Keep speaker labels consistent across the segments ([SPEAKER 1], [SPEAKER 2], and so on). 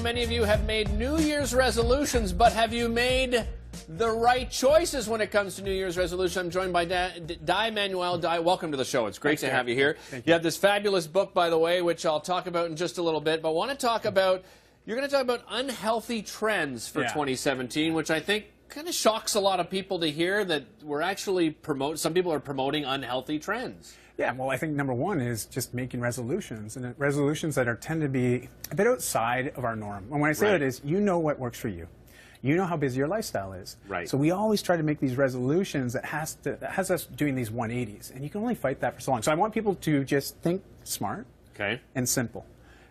[SPEAKER 1] many of you have made New Year's resolutions, but have you made the right choices when it comes to New Year's resolution? I'm joined by Dai Manuel. Dai, welcome to the show. It's great to have you here.
[SPEAKER 2] Thank you.
[SPEAKER 1] You have this fabulous book, by the way, which I'll talk about in just a little bit, but want to talk about, you're going to talk about unhealthy trends for 2017, which I think kind of shocks a lot of people to hear that we're actually some people are promoting unhealthy trends.
[SPEAKER 2] Yeah, well, I think number one is just making resolutions, and resolutions that tend to be a bit outside of our norm. And when I say that is, you know what works for you. You know how busy your lifestyle is.
[SPEAKER 1] Right.
[SPEAKER 2] So we always try to make these resolutions that has us doing these 180s, and you can only fight that for so long. So I want people to just think smart and simple.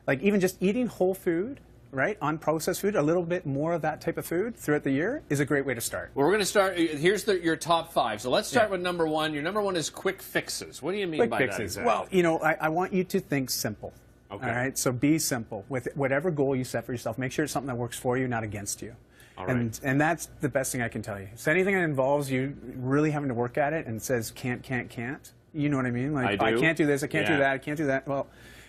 [SPEAKER 2] Like even just eating whole food, right, unprocessed food, a little bit more of that type of food throughout the year is a great way to start.
[SPEAKER 1] Well, we're going to start, here's your top 5. So let's start with number 1. Your number 1 is quick fixes. What do you mean by that exactly?
[SPEAKER 2] Well, you know, I want you to think simple. Okay. All right, so be simple. With whatever goal you set for yourself, make sure it's something that works for you, not against you. All right. And that's the best thing I can tell you. So anything that involves you really having to work at it and says can't, you know what I mean? Like, I can't do this, I can't do that, I can't do that. Well,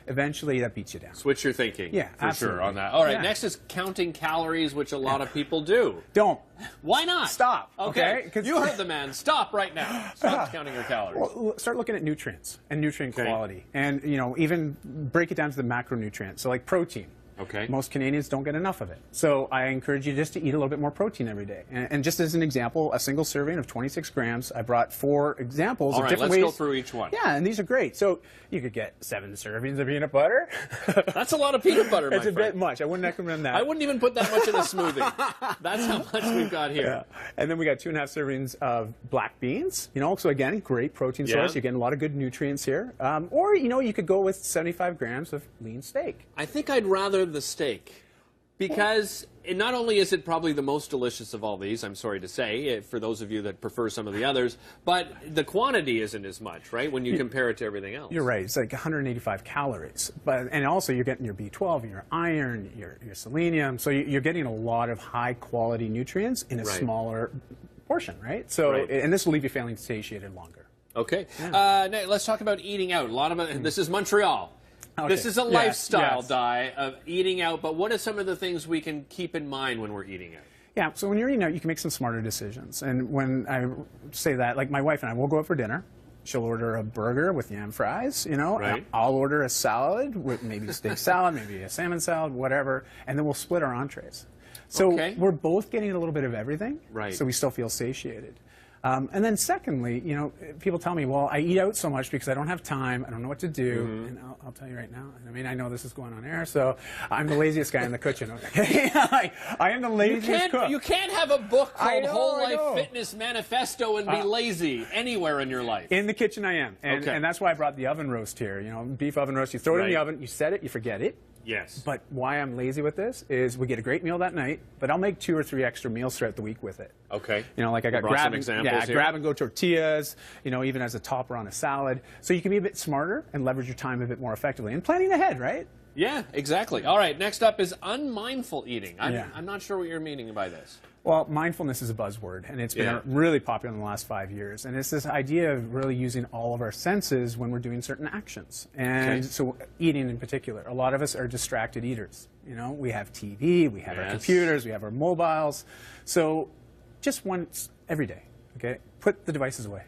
[SPEAKER 2] eventually that beats you down.
[SPEAKER 1] Switch your thinking.
[SPEAKER 2] Yeah,
[SPEAKER 1] for
[SPEAKER 2] absolutely.
[SPEAKER 1] sure on that. All right, next is counting calories, which a lot of people do.
[SPEAKER 2] Don't.
[SPEAKER 1] Why not?
[SPEAKER 2] Stop.
[SPEAKER 1] Okay. You heard the man. Stop right now. Stop counting your calories.
[SPEAKER 2] Well, start looking at nutrients and nutrient quality, and you know, even break it down to the macronutrients. So like protein.
[SPEAKER 1] Okay.
[SPEAKER 2] Most Canadians don't get enough of it. So I encourage you just to eat a little bit more protein every day. And just as an example, a single serving of 26 grams, I brought 4 examples of different ways.
[SPEAKER 1] Let's go through each one.
[SPEAKER 2] Yeah, and these are great. So you could get 7 servings of peanut butter.
[SPEAKER 1] That's a lot of peanut butter, my friend.
[SPEAKER 2] It's a bit much. I wouldn't recommend that.
[SPEAKER 1] I wouldn't even put that much in a smoothie. That's how much we've got here.
[SPEAKER 2] Yeah. And then we got 2.5 servings of black beans. You know, so again, great protein source. You're getting a lot of good nutrients here. Or, you know, you could go with 75 grams of lean steak.
[SPEAKER 1] I think I'd rather the steak. Because not only is it probably the most delicious of all these, I'm sorry to say, for those of you that prefer some of the others, but the quantity isn't as much, right, when you compare it to everything else.
[SPEAKER 2] You're right. It's like 185 calories. And also you're getting your B12, your iron, your selenium. So you're getting a lot of high-quality nutrients in a smaller portion, right? So, and this will leave you feeling satiated longer.
[SPEAKER 1] Okay. Now let's talk about eating out. A lot of this is Montreal. Okay. This is a lifestyle, Dai, of eating out, but what are some of the things we can keep in mind when we're eating out?
[SPEAKER 2] Yeah, so when you're eating out, you can make some smarter decisions. And when I say that, like my wife and I will go out for dinner. She'll order a burger with yam fries, you know. I'll order a salad with maybe a steak salad, maybe a salmon salad, whatever, and then we'll split our entrees. So we're both getting a little bit of everything, so we still feel satiated. And then secondly, you know, people tell me, well, I eat out so much because I don't have time, I don't know what to do. And I'll tell you right now, I mean, I know this is going on air, so I'm the laziest guy in the kitchen, okay? I am the laziest cook.
[SPEAKER 1] You can't have a book called Whole Life Fitness Manifesto and be lazy anywhere in your life.
[SPEAKER 2] In the kitchen I am, and that's why I brought the oven roast here, you know, beef oven roast. You throw it in the oven, you set it, you forget it.
[SPEAKER 1] Yes.
[SPEAKER 2] But why I'm lazy with this is we get a great meal that night, but I'll make 2 or 3 extra meals throughout the week with it.
[SPEAKER 1] Okay.
[SPEAKER 2] You know, like I got grab and go tortillas, you know, even as a topper on a salad. So you can be a bit smarter and leverage your time a bit more effectively and planning ahead, right?
[SPEAKER 1] Yeah, exactly. All right, next up is unmindful eating. I'm not sure what you're meaning by this.
[SPEAKER 2] Well, mindfulness is a buzzword, and it's been really popular in the last 5 years. And it's this idea of really using all of our senses when we're doing certain actions. And so eating in particular, a lot of us are distracted eaters. You know, we have TV, we have our computers, we have our mobiles. So just once every day, okay, put the devices away.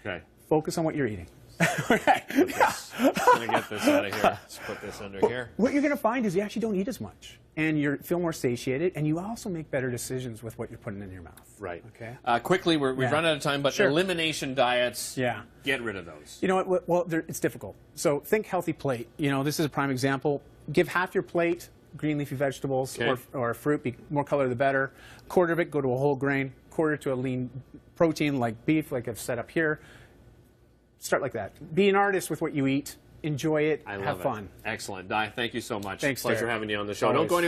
[SPEAKER 2] Okay. Focus on what you're eating.
[SPEAKER 1] I'm going to get this out of here. Let's put this under here.
[SPEAKER 2] What you're going to find is you actually don't eat as much. And you feel more satiated, and you also make better decisions with what you're putting in your mouth.
[SPEAKER 1] Right.
[SPEAKER 2] Okay.
[SPEAKER 1] Quickly, we've run out of time, but elimination diets, get rid of those.
[SPEAKER 2] You know what? Well, it's difficult. So think healthy plate. You know, this is a prime example. Give half your plate green leafy vegetables or fruit. Be more color the better. Quarter of it go to a whole grain. Quarter to a lean protein like beef, like I've set up here. Start like that. Be an artist with what you eat. Enjoy it. Have fun.
[SPEAKER 1] Excellent. Dai, thank you so much.
[SPEAKER 2] Thanks,
[SPEAKER 1] Pleasure having you on the show.
[SPEAKER 2] Always.
[SPEAKER 1] Don't go anywhere.